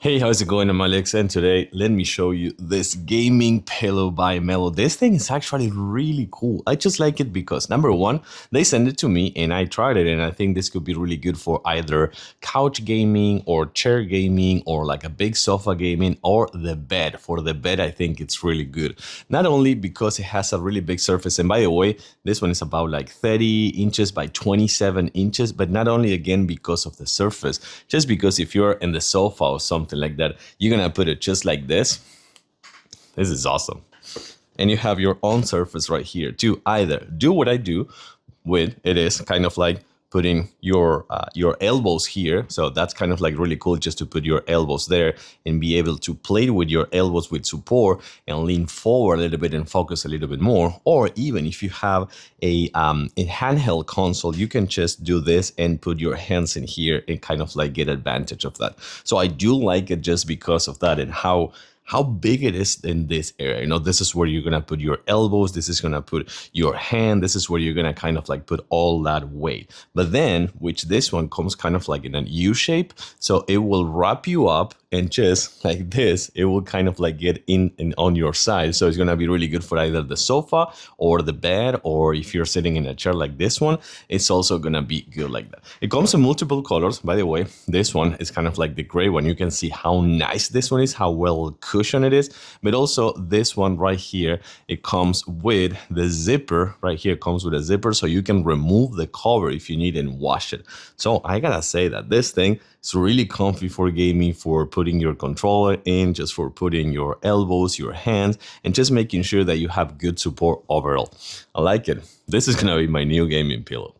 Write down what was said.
Hey, how's it going? I'm Alex, and today let me show you this gaming pillow by Mello. This thing is actually really cool. I just like it because number one, they sent it to me and I tried it, and I think this could be really good for either couch gaming or chair gaming or like a big sofa gaming or the bed. For the bed, I think it's really good. Not only because it has a really big surface, and by the way, this one is about like 30 inches by 27 inches, but not only again because of the surface, just because if you're in the sofa or something like that, you're gonna put it just like this. This is awesome. And you have your own surface right here to either do what I do with. It is kind of like putting your elbows here, so that's kind of like really cool, just to put your elbows there and be able to play with your elbows with support and lean forward a little bit and focus a little bit more. Or even if you have a handheld console, you can just do this and put your hands in here and kind of like get advantage of that. So I do like it just because of that and how big it is in this area. You know, this is where you're gonna put your elbows, this is gonna put your hand, this is where you're gonna kind of like put all that weight. But then, which this one comes kind of like in an U shape, so it will wrap you up, and just like this, it will kind of like get in and on your side. So it's gonna be really good for either the sofa or the bed, or if you're sitting in a chair like this one, it's also gonna be good like that. It comes in multiple colors, by the way. This one is kind of like the gray one. You can see how nice this one is, how well cushioned it is. But also this one right here, it comes with the zipper. Right here comes with a zipper, so you can remove the cover if you need and wash it. So I gotta say that this thing is really comfy for gaming, for putting your controller in, just for putting your elbows, your hands, and just making sure that you have good support overall. I like it. This is gonna be my new gaming pillow.